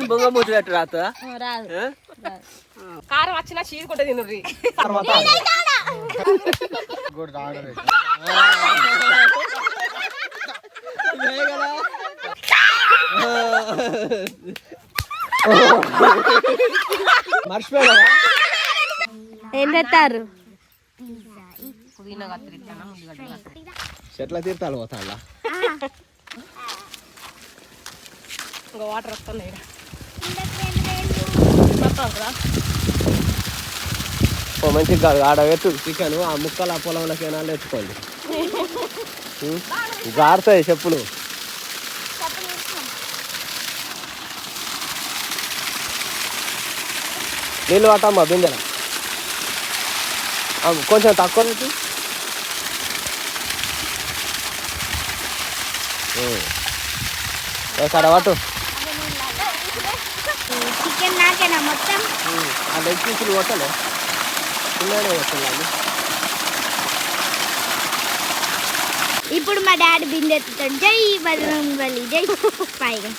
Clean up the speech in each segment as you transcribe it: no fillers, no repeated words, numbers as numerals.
బొంగ మూతి పెట్టు రాత రాదు కారం వచ్చినా చీరుకుంటే తినుర్రి మర్చిపోయా ఏం తెస్తారు చెట్ల తీర్థాలు పోతా ఇంకా వాటర్ వస్తున్నాయి మంచిగా కాదు ఆడ పెట్టు చికెన్ ఆ ముక్కలు ఆ పొలంలో కెనాలు ఎత్తుకోండి జారుతాయి చెప్పులు నీళ్ళు పట్టమ్మా బిందెల కొంచెం తక్కువ పెట్టి సరే పట్టు చికెన్ నాకేనా మొత్తం ఆ లెగ్ పీసులు కొట్టలే చిన్ననే వస్తుంది ఇప్పుడు మా డాడీ బిందెత్తుతాడు జై బజరంగబలి జై పైగా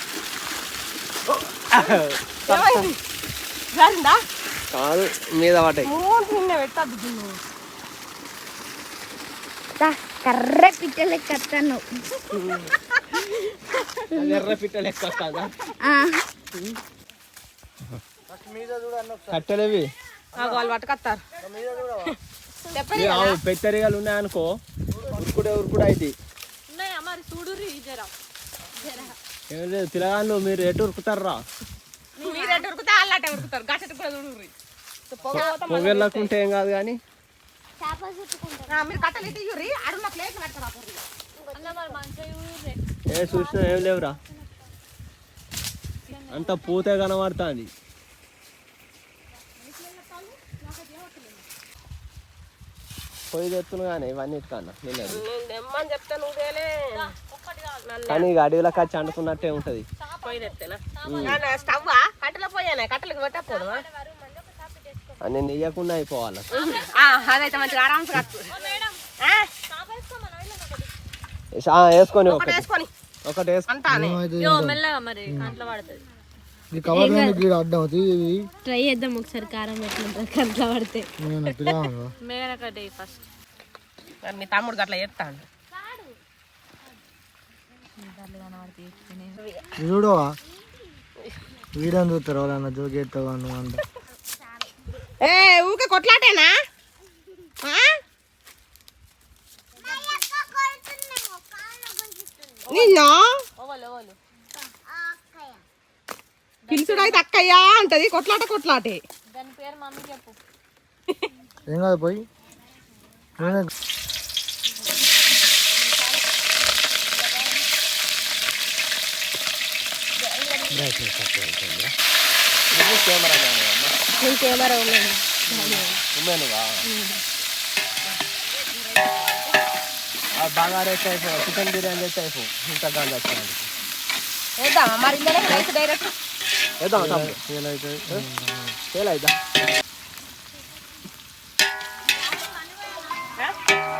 కాదు మీద పట్టాయి కర్ర పిట్ట లెక్క వస్తాను ఎర్ర పిట్ట లెక్క వస్తుందా కట్టెలేవి వాళ్ళు పట్టుకొస్తారు పెద్దరిగాలు ఉన్నాయనుకో ఉరుకుడే అయితే ఏం లేదు తిరగాను మీరు ఎటు ఉరుకుతారా పొగెళ్ళకుంటే ఏం కాదు కానీ ఏ చూసినా ఏం లేవురా అంత పూతే కనబడుతుంది పొయ్యి తెత్తును కానీ ఇవన్నీ కన్నా కానీ ఇక అడవిలో కచ్చి అంటుకున్నట్టే ఉంటది అని నెయ్యకుండా అయిపోవాలి వేసుకొని ఒకటి ట్రై చేద్దాం ఒకసారి కారం ఎట్లుంటుంది కంట్లో పడితే మీ తమ్ముడు అట్లా చేస్తాడు చూడవా వీడియో చూస్తారు వాళ్ళన్న జోకెత్తావా నువ్వు అంట ఏ ఊకే కొట్లాటేనా నిన్న పిలుచుడు అయితే అక్కయ్యా అంటది కొట్లాటే దాని పేరు మమ్మీ చెప్పు ఏం కాదు పోయి కెమెరా ఉన్నాను బాగా రేట్ అయిపో చికెన్ బిర్యానీ రేట్ అయిపో ఇంకా గాంధీ వచ్చాను వేద్దామా మరి రైస్ డైరెక్ట్ వేద్దాం ఫెయిల్ అవుతా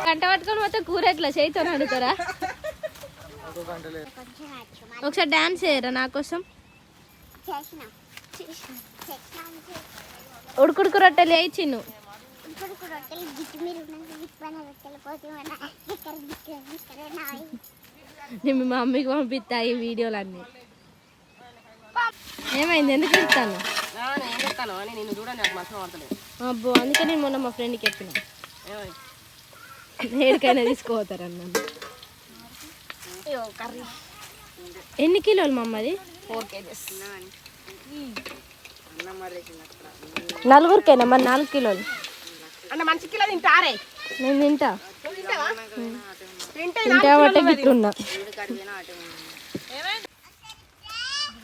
గంట పట్టుకొని మొత్తం కూర ఎట్లా చేయితో అడుగుతారా ఒకసారి డాన్స్ చేయరా నా కోసం ఉడుకుడుకు రొట్టెలు వేయించిను నేను మా మమ్మీకి పంపిస్తా ఈ వీడియోలన్నీ ఏమైంది ఎందుకు ఇస్తాను అబ్బో అందుకే నేను మొన్న మా ఫ్రెండ్కి చెప్పిన ఏడికైనా తీసుకోపోతారన్నాను ఎన్ని కిలోలు మా అమ్మది 4 kgs నలుగురికైనా మరి 4 కిలోలు అన్న మంచి కిలో తింటారే నేను తింటా తింటా బట్టే గిట్లున్నా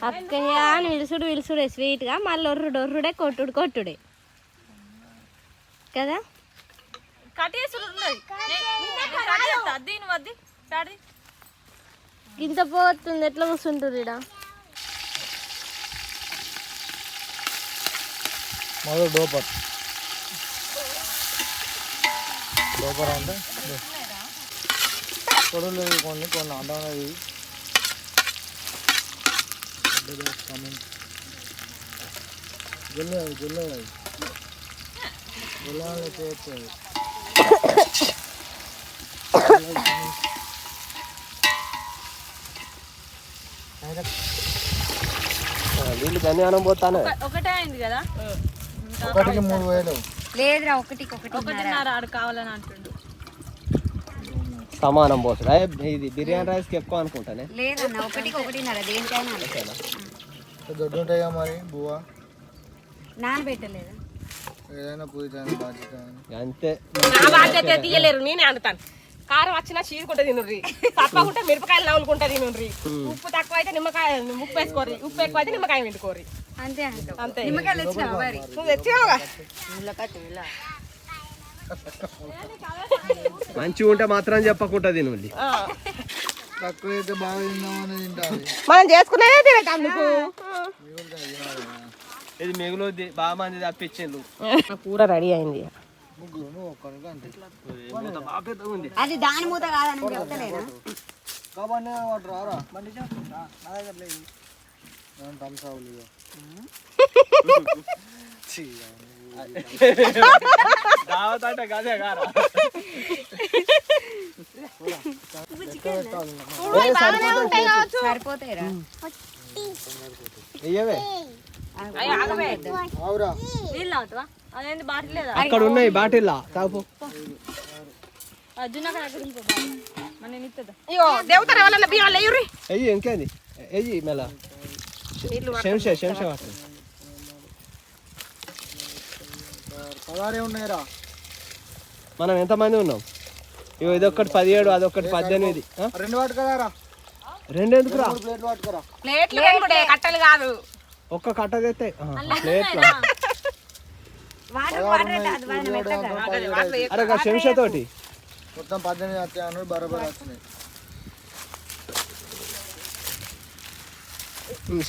అక్కయ్య అని విలుసుడే స్వీట్గా మళ్ళీ ఒర్రుడే కొట్టుడే కదా ఇంత పోతుంది ఎట్లా కూర్చుంటారు ఈడ మొదలు డోపర్ అంటే పొడవులు కొన్ని అడ్డం అనేది వీళ్ళు ధన్యానం పోతాను. ఒకటే అయింది కదా, ఒకటికి 3000. లేదురా ఒకటికి ఒకటిన్నర ఆడు కావాలని అంటుండు. సమానం పోతుంది. ఇది బిర్యానీ రైస్కి ఎక్కువ అనుకుంటానే. లేదన్న ఒకటికి ఒకటిన్నర దేనికైనా దొడ్డు ఉంటాయిగా మరి బువ్వ నానబెట్టలేదా ఏదైనా పూజ బాధ్యత అంతే. నా బాధ్యత తీయలేరు, నేనే అందుతాను. కారం వచ్చినా చీరుకుంటే తినుర్రి, తప్పకుంటే మిరపకాయలు నవ్వులుకుంటే తినుర్రి. ఉప్పు తక్కువ అయితే నిమ్మకాయ ఉప్పు వేసుకోర్రి, ఉప్పు ఎక్కువ అయితే నిమ్మకాయ వండుకోర్రి. అంతే అంతే. నిమ్మకాయలు తెచ్చినావా మరి? నువ్వు తెచ్చినావుగా. మంచిగా ఉంటే మాత్రం చెప్పకుండా తినండి. తక్కువ అయితే బాగా తిందామని తింటాను. మనం చేసుకునేదే తింటాం. నీకు ఇది మిగులుద్ది, బాగా మంది తప్పించిండు. కూర రెడీ అయింది. అది దాని మూత కాదని చెప్తలేనా? సరిపోతాయిరా. అదేంటి బాటిల్ లేదా? అక్కడ ఉన్నాయి బాటిల్లా తాపు. అర్జున్ అక్కడ నేను ఇస్తుందా? అయ్యో దేవతారు ఎవరన్నా బియ్యం లేయుర్రి. అయ్యి ఇంకేంది అయ్యి మెల్ల శంషే పట్టు. 16 ఉన్నాయిరా. మనం ఎంతమంది ఉన్నాం? ఇగో ఇదొక్కటి 17, అదొక్కటి 18. 2 పట్టుకరారా. 2 ఎందుకురా? ప్లేట్లు పట్టుకరా. ప్లేట్లు కట్టలు కాదు. ఒక్క కట్ట తెస్తే ప్లేట్ల. అరే శంషతోటి మొత్తం 18 వచ్చాయి బరాబర్ వచ్చినాయి.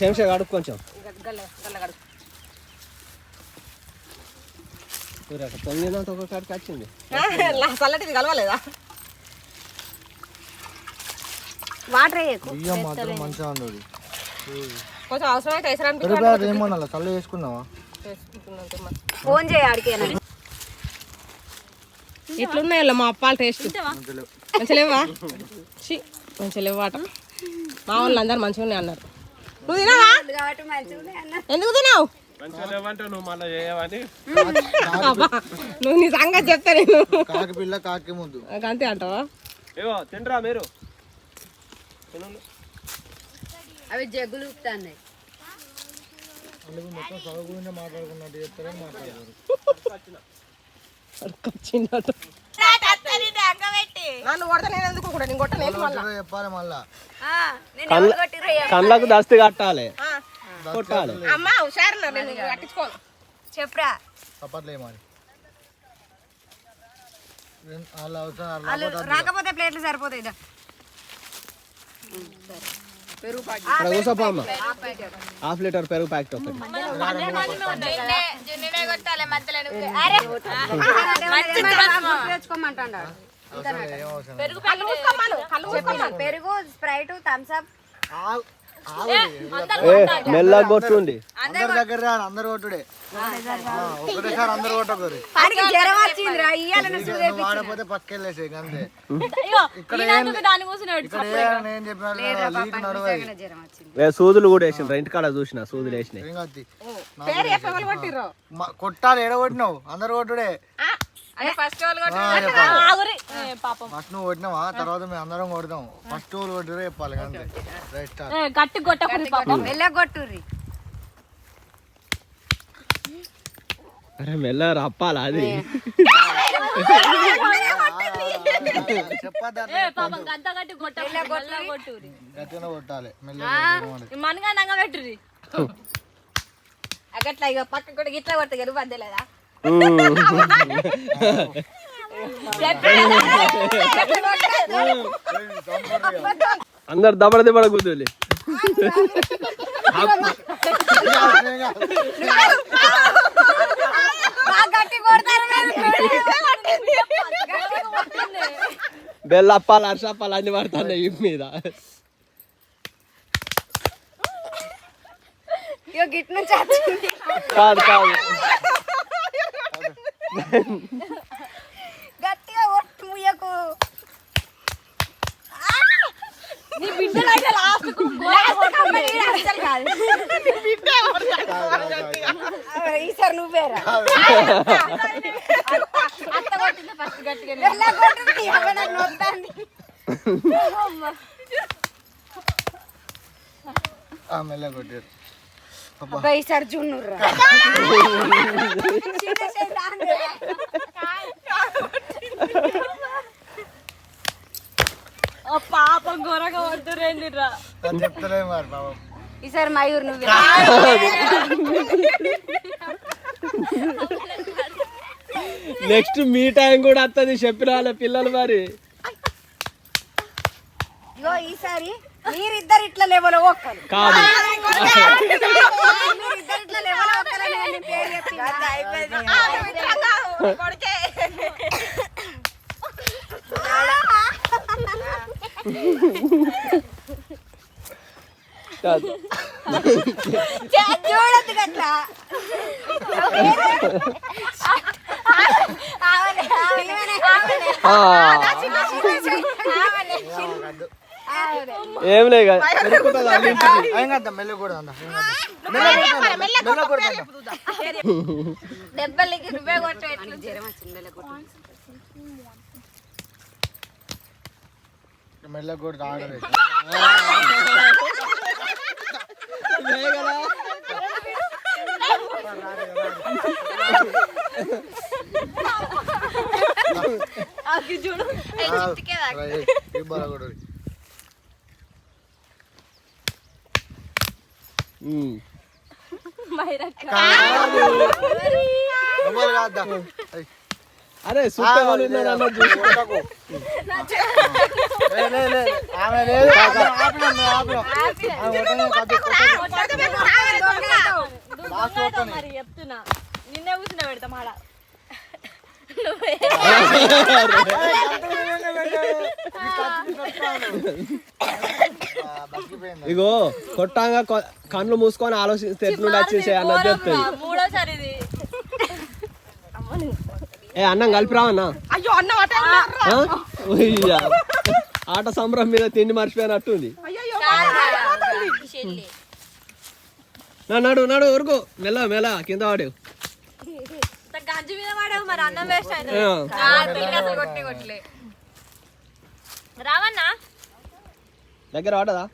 శంష కడుపు కొంచెం పొంగినంత ఒక కాడికి వచ్చింది. చల్లటిది కలవలేదా? వాటర్ బియ్యం మాత్రం మంచిగా ఉన్నది. కొంచెం అవసరమైతే ఏమన్నా చల్ల వేసుకున్నావా? ఫోన్ చేయాడికి ఇట్లున్నాయో మా అప్పాలు టేస్ట్ మంచిగా లేవా? మంచిగా లేవాట. మా వాళ్ళు అందరు మంచిగా ఉన్నాయి అన్నారు. నువ్వు తినవా? ఎందుకు తినావు? నువ్వు నీ సంగతి చెప్తా నేను. కాకి పిల్ల కాకి ముందు అంతే అంటావా? తింటరా మీరు? అవి జగ్గులు ఊపుతాయి. మొత్తం చదువు గురించి మాట్లాడుకున్నట్టు చెప్తారని మాట్లాడారు. చెప్పాలి మళ్ళా కళ్ళకు దస్తి కట్టాలి, కొట్టాలి. చెప్పరా చప్పట్లే మరి రాకపోతే ప్లేట్లు సరిపోతాయి. కూసపమ్మ 1/2 లీటర్ పెరుగు ప్యాకెట్ ఒకటి. పెరుగు, స్ప్రైట్, థమ్స్ అప్. మెల్లగా కొట్టుండి. అందరి దగ్గర అందరు కొట్టుడే ఒకటేసారి అందరు కొట్టకూరు. వాడపోతే పక్కెళ్ళేసే అంతే. ఇక్కడ నేను చెప్పిన సూదులు కూడా వేసిండ్రు. ఇంటికాడ చూసిన సూదులు వేసినాయి. కొట్టాలి. ఎడగొట్టినావు అందరు కొట్టుడే. ఫస్ట్ నువ్వు కొట్టినావా? తర్వాత మేము అందరం కొడతాం. ఫస్ట్ వాళ్ళు కొట్టిరే చెప్పాలి అంతే. గట్టి కొట్టుర్రి. అరే మెల్ల రప్పాలా అది? కొట్టాలి మనగా పెట్టుర్రి. అట్లా ఇక పక్క కూడా గిట్లా కొడతా గెలుపు అంతేలేదా? అందరు దబడ దిబడ కూర్చోలే. బెల్లప్పాలు, అర్షప్పాలు అన్ని పడుతున్నాయి మీద. అయ్యో గిట్ నుంచి వచ్చింది. కాదు కాదు గట్టిగా కొట్టు ముయ్యకు. నీ బిడ్డలైతే లాస్ట్ కాదు ఈసారి నువ్వేరా అత్త కొట్టింది ఫస్ట్ గట్టిగా ఎలా కొట్టింది నాకు నొత్తాంది. మెల్ల కొట్టారు. అబ్బా ఈసారి జున్నుర్రా. పాపం ఘోరంగా పడుతురేందిరా చెప్తలే మరి పాపం. ఈసారి మయూర్ నువ్వే. నెక్స్ట్ మీ టైం కూడా వస్తుంది చెప్పిన వాళ్ళ పిల్లలు మరి. ఇగో ఈసారి మీరిద్దరు ఇట్లా లెవెల్ ఒక్కరు కాదు మీరిద్దరు ఇట్లా లెవెల్ ఒక్కరని నేను పేరు చెప్పినా. కాదు చూడద్దు గట్లా. ఏం లేదు దొరుకుతుంది అన్నింటికి. ఏం కదా మెల్ల కూడా దెబ్బలకి నువ్వే కొట్టు. ఎట్లా జ్వరం వచ్చింది మెల్ల కూడా ఆడలేదు. చూడు అరే సూపర్ వాళ్ళు ఉన్నారు అన్న చూసి మరి చెప్తున్నా నిన్నే కూర్చున్నా పెడతా మాడ ఇగో కొట్టాగా కళ్ళు మూసుకొని ఆలోచిస్తే ఎట్లుండి వచ్చేసే అన్నది చెప్తుంది. మూడోసారి ఇది ఏ అన్నం కలిపి రావన్నా. అయ్యో అన్నం ఆట సంబరం మీద తిండి మర్చిపోయినట్టుంది. నడు నడు ఊరుకో మెల్ల మెల్ల కింద వాడు గంజి మీద పడావు మరి అన్నం వేస్ట్ అయింది కొట్టలే రావన్నా దగ్గర వాడదా.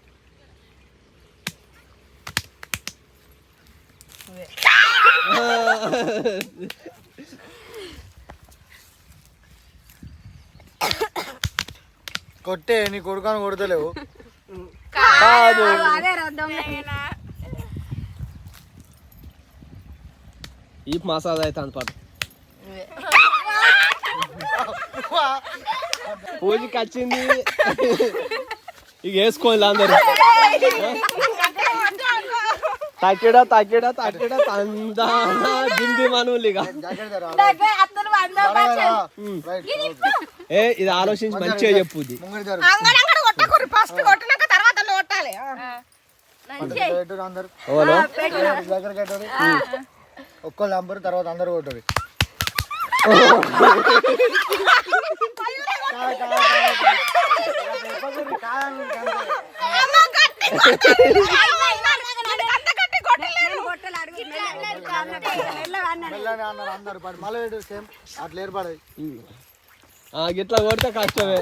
కొట్టే నీ కొడుకాను కొడతలేవు. కాదు ఈ మసాజ్ అయితే పాటు పూజకి వచ్చింది ఇక వేసుకోవాలి అందరు. తక్కిడా తక్కిడా తక్కిడా తందానా దింది మనవులు ఇక. ఏ ఇది ఆలోచించి మంచిగా చెప్పుద్ది. ఫస్ట్ కొట్టినాక తర్వాత కొట్టాలి. అందరు ఓలో దగ్గర కట్టారు. ఒక్కళ్ళు అంబరు తర్వాత అందరు కొట్టారు. అందరు మళ్ళీ సేమ్ అట్లా ఏర్పడదు. గిట్లా కొడితే కష్టమే.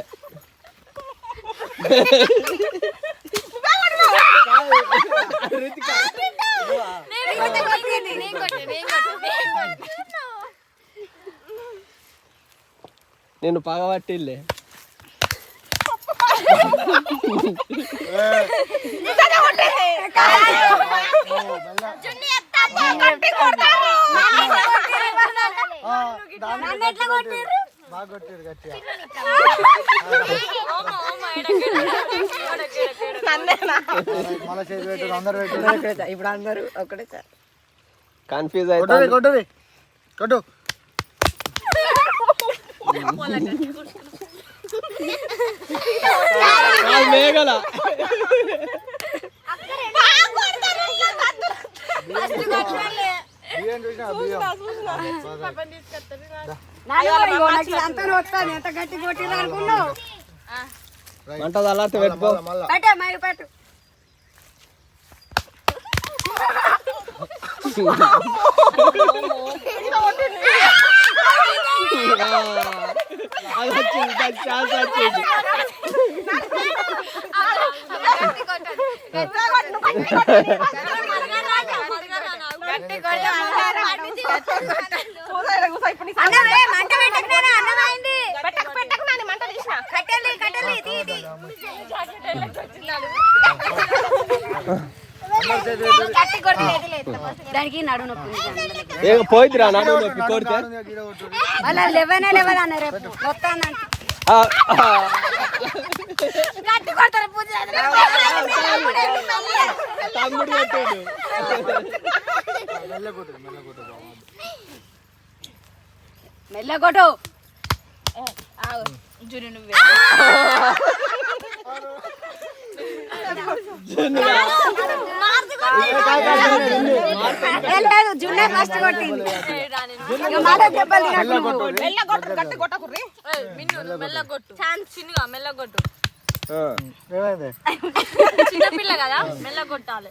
నేను పగబట్టిల్లే. బాగా కొట్టారు గట్టిగా. మళ్ళీ చేతి పెట్టారు అందరు పెట్టారు. ఇప్పుడు అందరూ ఒకటే సార్ కన్ఫ్యూజ్ కొట్టది అయితే కొట్టది కొట్టు. మేఘల బియ్యం చూసినా బియ్యం ఎంత గట్టి కొట్టిరు అనుకున్నావు మంట చల్లారితే పెట్టుకో. పెట్టే మరి పెట్టు అది వచ్చింది, దానికి ఛాన్స్ వచ్చింది. దానికి నడు నొప్పి పోయిద్దిరా నడుము నొప్పి కొడితే. అలా లేవనే లేవదన్న రేపు వస్తానంటే తమ్ముడు కొట్టాడు. మెల్లగొట్టు లేదు జున్నే ఫస్ట్ కొట్టింది చిన్నపిల్ల కదా మెల్ల కొట్టాలి.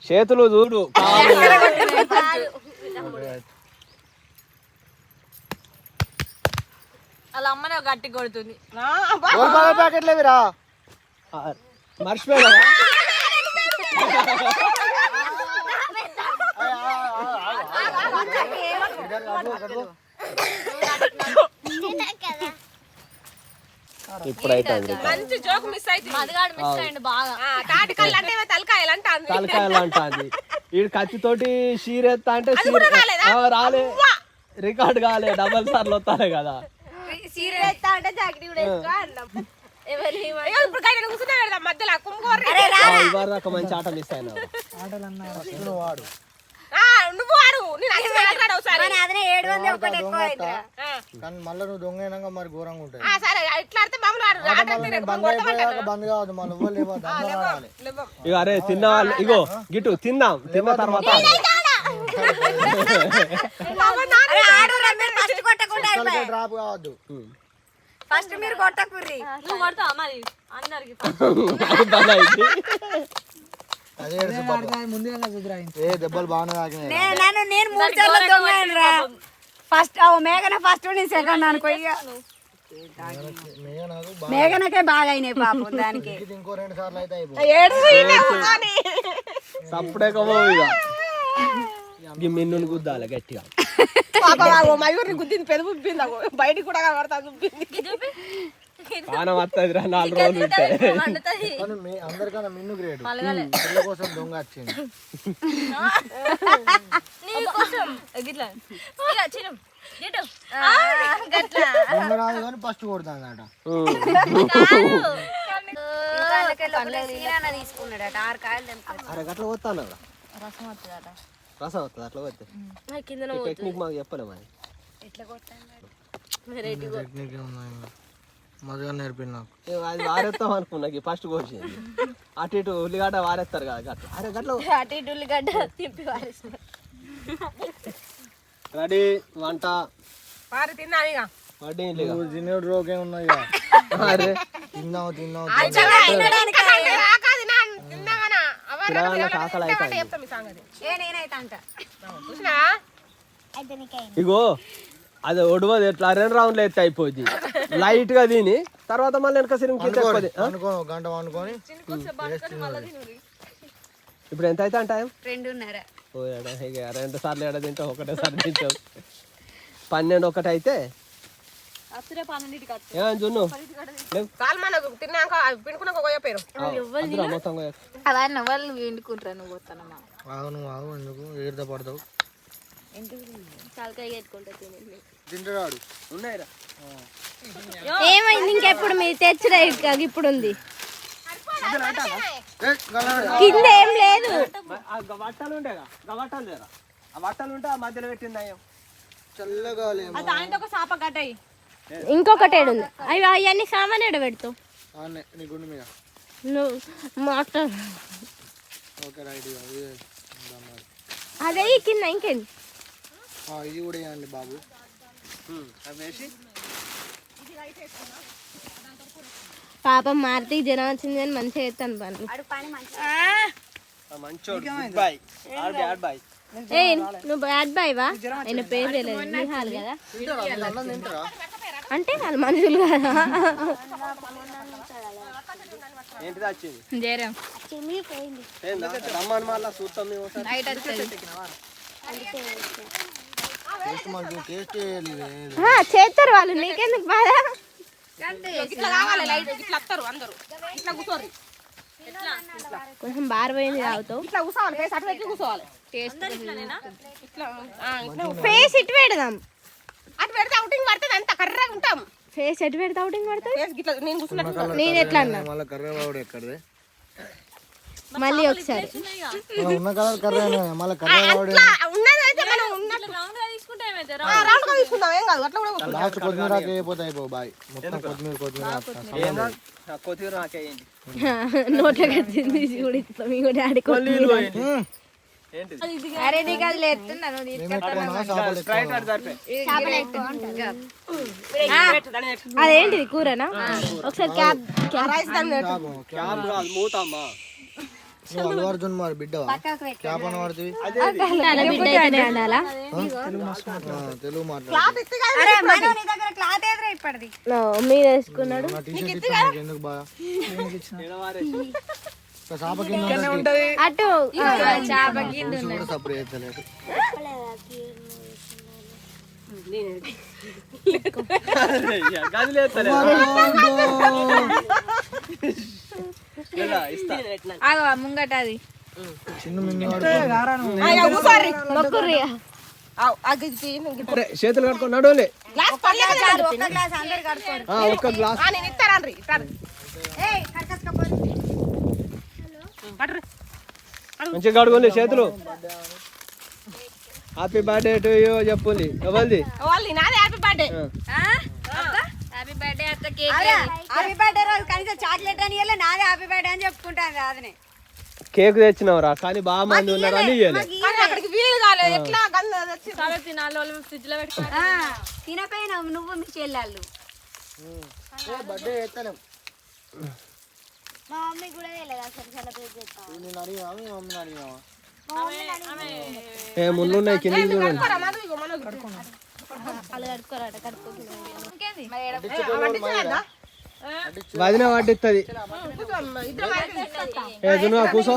చేతులు చూడు. అలా అమ్మనే గట్టి కొడుతుంది. ప్యాకెట్లేవిరా మర్చిపోయా. ఇప్పుడైతే మంచి జోక్ మిస్ అయితే మదిగాడు మిస్ అయ్యిండు బాగా. తాటికాయలు అంటే తలకాయలు అంటాంది. తలకాయలు అంటాది. ఈ కత్తితోటి షీరెత్తా అంటే రాలే, రికార్డ్ కాలే, డబల్ సార్లు వస్తానే కదా. ఇప్పుడు గైడ్ కూర్చునే పెడదాం మధ్యలో కుంభోర్రి. ఇవాళ దాకా మంచి ఆట మిస్ అయినా. నువ్వు ఆడు నేను అడిగాడు ఒకసారి. కానీ మళ్ళీ నువ్వు దొంగ అయినాక మరి ఘోరంగా ఉంటుంది. సరే ఇట్లా ఆడితే మామూలు ఆడు. బంద్ అయిపోయాక బంద్ కావద్దు మళ్ళీ ఇక అరే తిన్న వాళ్ళు ఇగో గిట్టు తిందాం, తిన్న తర్వాత డ్రాప్ కావద్దు. ఫస్ట్ మీరు కొట్టకుర్రి నువ్వు కొడతావా మరి అందరికి? అదే ఏ దెబ్బలు బాగానే తాకినాయి. నేను 3 సార్లు దొంగ ఫస్ట్ మేఘన ఫస్ట్ నేను సెకండ్ అనుకో. ఇక మేఘనకే బాగా అయినాయి పాపం దానికి. ఇంకో 2 సార్లు అయితే అయిపోయింది. సప్పుడేకమో ఇక మిన్నుని గుద్దాలి గట్టిగా. మయూర్ని గుద్దింది పెద్ద ఉబ్బింది. బయటికి కూడా కనబడతాది. పానం వస్తుంది రా 4 రోజులు ఉంటే. అందరికన్నా మిన్ను గ్రేట్. పిల్ల కోసం దొంగ వచ్చింది. దొంగ రాదు కానీ ఫస్ట్ కొడుతుందట. తీసుకున్నాడట 6 కాయలు. అరే గట్ల పోతాను రసం వస్తుంది అట్లా పోతే. టెక్నిక్ మాకు చెప్పలే మరి. టెక్నిక్ మజగా నేర్పింది నాకు. అది వారేస్తాం అనుకున్నా ఫస్ట్ కోసింది. అటు ఇటు ఉల్లిగడ్డ వారేస్తారు కదా గట్ల. అరే గట్ల అటు ఇటు ఉల్లిగడ్డ తిప్పి వారేసిన. రెడీ వంట వారి తిన్నాను ఇక. వడ్డీ తినేడు రోగే ఉన్నాయి. అరే తిన్నావు ఆకలి అయితే చూసినా ఇగో అది ఒడవది ఎట్లా 2 రౌండ్లు ఎత్తే అయిపోద్ది. లైట్ గా తిని తర్వాత మళ్ళీ వెనక సిరిం కింద గంట వండుకొని. ఇప్పుడు ఎంత అయితే టైం? 2:30. 2 సార్లు ఎడ తింటాం, ఒకటేసారి తింటాం. 12 అయితే జున్ను తిన్నాక పిండుకున్నాక పోయారు. మొత్తం అవన్నీ వాళ్ళు పిండుకుంటారు. నువ్వు పోతానమ్మా ఎందుకు ఎగిరితే పడతావు. తలకాయ ఎత్తుకుంటా తింటాడు. ఉన్నాయిరా. ఏమైంది ఇంకెప్పుడు మీరు తెచ్చిరా? ఇప్పుడు ఉంది కింద ఏం లేదు. బట్టలు ఉండేగా బట్టలు లేరా? ఆ బట్టలు ఉంటే ఆ మధ్యలో పెట్టింది. చల్లగా ఒక సాప కట్టాయి. ఇంకొకటి ఏడుంది. అవి అవన్నీ సామాన్ ఎడ పెడతావు నువ్వు? మాట్లాడు. అదే కింద ఇంకేంది ఇది కూడా వేయండి బాబు. అవి వేసి పాపం మారుతి జ్వరం వచ్చింది కానీ మంచిగా చేస్తాను పనులు. మంచోడు good boy or bad boy. ఏ నువ్వు బ్యాడ్ బాయ్ వా? ఆయన పేరు తెలియదు నిహాల్ కదా, అంటే వాళ్ళు మనుషులు కదా. ఏంటిది వచ్చింది జరం ఏందా రమ్మని మళ్ళా చూస్తాం మేము ఒకసారి. నైట్ వచ్చేది చేస్తారు వాళ్ళు, నీకెందుకు బాధ? ఇట్లా కావాలి లైట్ ఇట్లా వస్తారు అందరూ ఇట్లా కూర్చోరు కొంచెం బారిపోయింది తాగుతావు. ఇట్లా కూర్చోవాలి ఫేస్ అటు పెట్టి కూర్చోవాలి ఇట్లా ఫేస్ ఇటు పెడదాం, అటు పెడితే అవుటింగ్ పడుతుంది అంత కర్రగా ఉంటాం. ఫేస్ ఎటు పెడితే అవుటింగ్ పడుతుంది. ఫేస్ ఇట్లా నేను కూర్చున్నట్టు నేను ఎట్లా అన్నా మళ్ళీ కర్రేవాడు ఎక్కడదే మళ్ళీ ఒకసారి ఉన్న కలర్ కర్రే మళ్ళీ కర్రేవాడు ఉన్నది అయితే మనం ఉన్నట్టు రౌండ్ గా తీసుకుందాం ఏం కాదు అట్లా కూడా కూర్చుందాం. లాస్ట్ కొత్తిమీర అయిపోతాయి అయిపో బాయ్. మొత్తం కొత్తిమీర ఏందా కొత్తిమీర నాకేయండి. నోట్లో కట్టింది కూడా ఇస్తాం. ఇంకో డాడీ ఏంటిది అరే నీకు అది లేస్తున్నా నువ్వు స్ప్రైట్ అటు సరిపోయి. అదేంటిది కూరనా? ఒకసారి క్యాబ్ క్యాబ్ కాదు మూతమ్మా. నువ్వు అల్లు అర్జున్ మరి బిడ్డవా క్యాప్ అని పడుతుంది తెలుగు మాట్లాడు. క్లాత్ ఎదురు ఇప్పటిది మీరు వేసుకున్నాడు. నా టీషర్ట్ ఇస్తాను ఎందుకు బాగా చాప కింద ఉంటది. అటు చాప కింద కూడా సపరేట్ చేస్తలేదు. గది లేస్తలే. లేదా ఇస్తా. ఆగో ముంగట అది చిన్న మిన్ని మొక్కుర్రి. అరే, చేతులు కట్టుకొని నడవలే. ఒక్క గ్లాస్ అందరు కడుకోరు. ఒక్క గ్లాస్ నేను ఇస్తారండ్రి మంచిగా కడుకోండి చేతులు. హ్యాపీ బర్త్డే టు యూ చెప్పుంది ఎవరిది? వాళ్ళు నాదే హ్యాపీ బర్త్డే. హ్యాపీ బర్త్డే అత్త కేక్. హ్యాపీ బర్త్డే రోజు కనీసం చాక్లెట్ అని ఇవ్వలే, నాదే హ్యాపీ బర్త్డే అని చెప్పుకుంటాను రాదని. కేక్ తెచ్చినవరా కానీ బాగా మంది ఉన్నారని ఇవ్వలే. అక్కడికి వీలు కాలేదు ఎట్లా గంధ తెచ్చి ఫ్రిడ్జ్ లో పెట్టుకో. తినపోయినావు నువ్వు మీ చెల్లెళ్ళు. బర్త్డే చేస్తాను. మా మమ్మీ కూడా తెలియదు అసలు సెలబ్రేట్ చేస్తాం. నేను అడిగినా మీ మమ్మీని అడిగినావా? ఏ ముళ్ళున్నాయి కింద చూడండి. వాళ్ళు కడుక్కోరాట కడుక్కోకుండా వదిన పట్టిస్తుంది. ఏ దునుగా కూసో.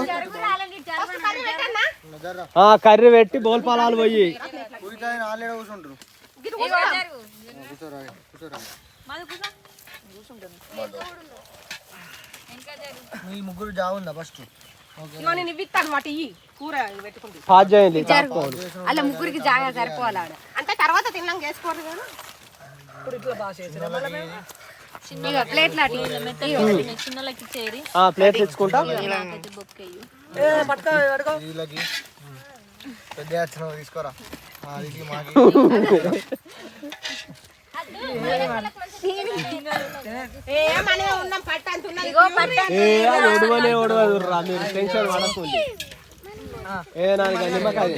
కర్రీ పెట్టి బోల్పాలాలు పోయి కూర్చొని ఆల్రెడీ కూర్చుంటారు. మీ ముగ్గురు జాగుందా ఫస్ట్? నేను ఇవ్విస్తాను వాటి ఇయ్యి కూర పెట్టుకుంది పాజ్ చేయండి. అలా ముగ్గురికి జాగా సరిపోవాలి ఆడ. అంటే తర్వాత తిన్నాక వేసుకోరు కదా. ప్లేట్లు ప్లేట్ తెచ్చుకుంటా. వీళ్ళకి పెద్ద వచ్చిన తీసుకోరా. మాదికి మాకి ఏమనే ఉన్నాం పట్టంత ఉన్నది. ఒడవనే ఒడవదు రా మీరు టెన్షన్ పడకండి. ఏ నాలుగు నిమ్మకాయ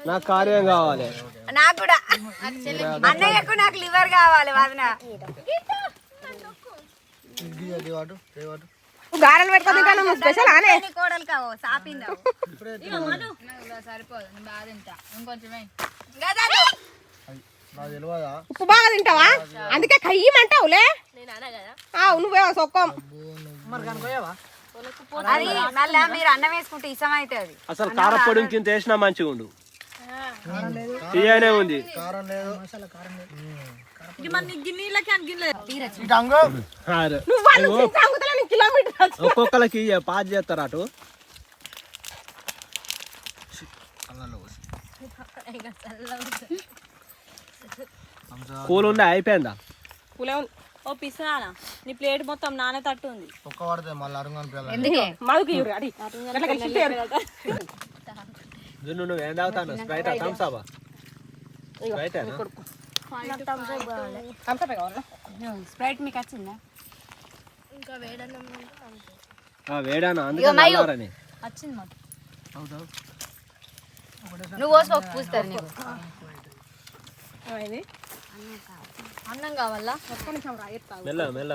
నాకు కార్యం కావాలి. నాకు కూడా అన్నయ్యకు నాకు లివర్ కావాలి వదిన. గారెలు పెట్టుకొని స్పెషల్ అనే కోడలు కావు సాపిందా సరిపోదు. బాగా తింటా ఇంకొంచెమే. ఉప్పు బాగా తింటావా అందుకే కయ్యమంటావులే. నువ్వేమో సొక్కం. అది మళ్ళా మీరు అన్నం వేసుకుంటే ఇష్టం అవుతుంది. అసలు కారపొడి కింద వేసినా మంచిగా ఉండు. తీయనే ఉంది. ఒక్కొక్కరికి పాజ్ చేస్తారు అటు. కూల్ ఉండే అయిపోయిందా? ఓ పిసరానా నీ ప్లేట్ మొత్తం నానే తట్టు ఉంది. ఒక్క పడితే మళ్ళీ అరుంగని ఎందుకే నువ్వు ఏం తాగుతాను? స్ప్రైట్ థమ్స్ అప్ స్ప్రైట్ మీకు వచ్చిందా? వేడానా అందుకే నల్లారని. వచ్చింది మాకు. నువ్వు కోసుకో పూస్తారు నీకు అన్నం కావాలా? మెల్ల మెల్ల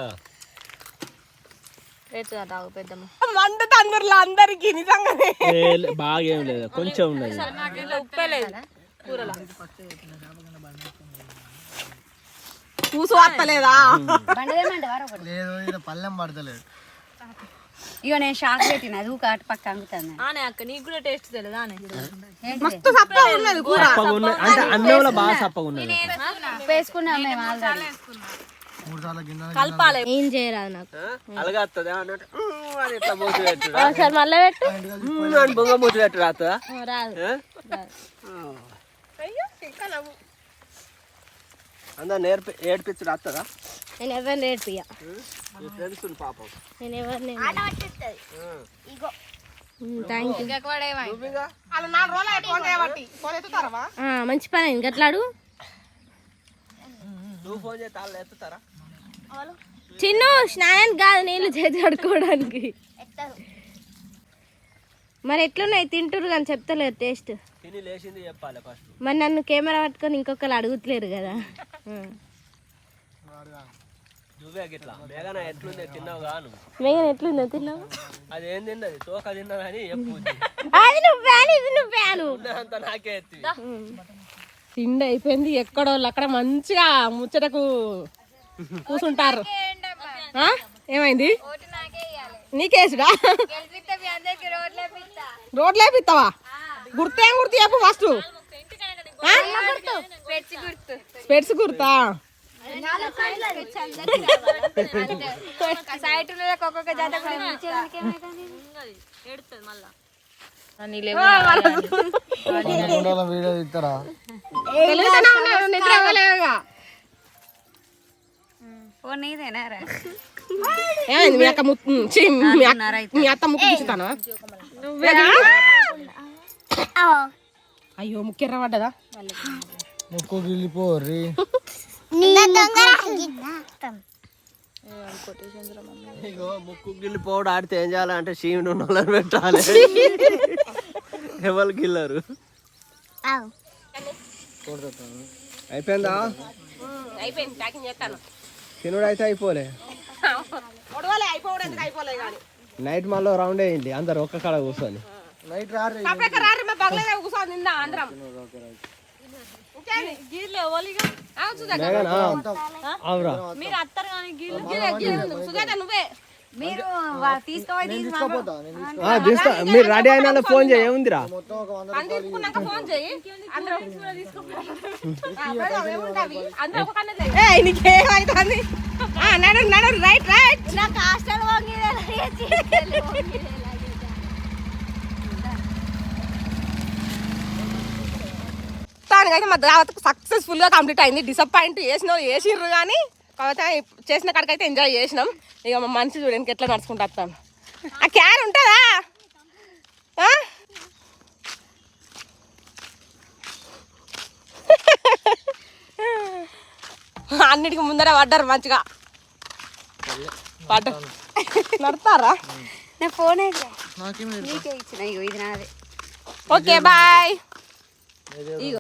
రేతుగా తాగు పెద్దమ్మ. మండుతా అందరికి నిజంగానే. బాగా ఏం లేదు, కొంచెం ఉన్నది. ఉప్పే లేదు కూరలో. పూసు వస్తలేదా? బండదేమంటే వారు ఒకటి లేదు ఇక్కడ పల్లెం పడతలేదు. ఇక నేను షాక్ పెట్టిన అది ఊక పక్క అంగుతాను ఆనే అక్క నీకు కూడా టేస్ట్ తెలియదు ఆనే. మస్తు సప్పగా ఉన్నది కూర. సప్పగా ఉన్నది అంటే అన్నంలో బాగా సప్పగా ఉన్నది. వేసుకున్నాం మేము ఆల్రెడీ 3 సార్లు గిన్నె కలపాలి. ఏం చేయరాదు నాకు. అలాగే వస్తుంది అన్నట్టు అని ఇట్లా మూసి పెట్టు ఒకసారి మళ్ళీ పెట్టు. అని బొంగ మూసి పెట్టు రాదా? రాదు. అందరు ఏడిపించు రాస్తుందా? నేను ఎవరిని నేర్పియా. ఫ్రెండ్స్ పాపం నేను ఎవరిని థ్యాంక్ యూ. వాళ్ళు 4 రోజులు ఫోన్ చేయబట్టి ఫోన్ ఎత్తుతారా? మంచి పని ఇంకట్లాడు. నువ్వు ఫోన్ చేస్తే వాళ్ళు ఎత్తుతారా? చిన్ను స్నానానికి కాదు, నీళ్ళు చేతి కడుక్కోవడానికి. మరి ఎట్లున్నాయి తింటురు కానీ చెప్తలేరు టేస్ట్. తిని లేచింది చెప్పాలి ఫస్ట్. మరి నన్ను కెమెరా పట్టుకొని ఇంకొకరు అడుగుతలేరు కదా. నువ్వే గిట్లా మేఘన ఎట్లుంది తిన్నావు గాను? మేఘన ఎట్లుందో తిన్నావు? అది ఏం తిన్నది? తోక తిన్నదని ఎప్పుడు అది నువ్వేను ఇది నువ్వేను. అంత నాకే ఎత్తి. తిండి అయిపోయింది. ఎక్కడోళ్ళు అక్కడ మంచిగా ముచ్చటకు కూర్చుంటారు. ఏమైంది? నీకేసుడా? రోడ్లు వేపిస్తావా? గుర్తేం గుర్తు చెప్పు ఫస్ట్. స్పెట్స్ గుర్తా? ఒక్కొక్క జాత ఏడుతుంది మళ్ళా. వీడియో ఇస్తారా? నిద్ర ఇవ్వలేవుగా. ఫోన్ నీదేనా రా ఏమైంది? మీ అక్క మీ అత్త ముక్కు తీస్తానా? అయ్యో ముక్కెర్ర పడ్డదా? ముక్కు గిల్లిపోర్రి. ఇగో ముక్కు గిల్లిపోవడం ఆడితే ఏం చేయాలంటే శివుని ఉన్నోళ్ళని పెట్టాలి. ఎవరు గిల్లరు. అయిపోయిందా? అయిపోయింది. ప్యాకింగ్ చేస్తాను. తినుడు అయితే అయిపోలే. అయిపోలే కానీ నైట్ మళ్ళీ రౌండ్ వేయండి అందరు ఒక్క కాడ కూర్చొని. నైట్ రారు. కూర్చొని నిందా అందరం. గీర్లు ఎవరిగా అవురా మీరు అత్తరు కానీ గీర్లు సుజాత నువ్వే మీరు తీసుకోవాలి తీస్తా. మీరు రెడీ అయినా ఫోన్ చేయ ఏముందిరా? తీసుకున్నాక ఫోన్ చేయి. నీకేమైతుంది? నడు నడు రైట్ రైట్. నాకు హాస్టల్ దానికైతే మా దావత్ సక్సెస్ఫుల్ గా కంప్లీట్ అయింది. డిసప్పాయింట్ చేసిన వాళ్ళు చేసిర్రు కానీ కాకపోతే చేసిన కాడికైతే ఎంజాయ్ చేసినాం. ఇక మా మనిషి చూడడానికి ఎట్లా నడుచుకుంటూ వస్తాను. ఆ క్యాన్ ఉంటుందా? అన్నిటికి ముందర పడ్డారు మంచిగా పడ్డారు. నడతారా? నా ఫోన్ నీకే ఇచ్చిన ఇది నాదే. Okay bye.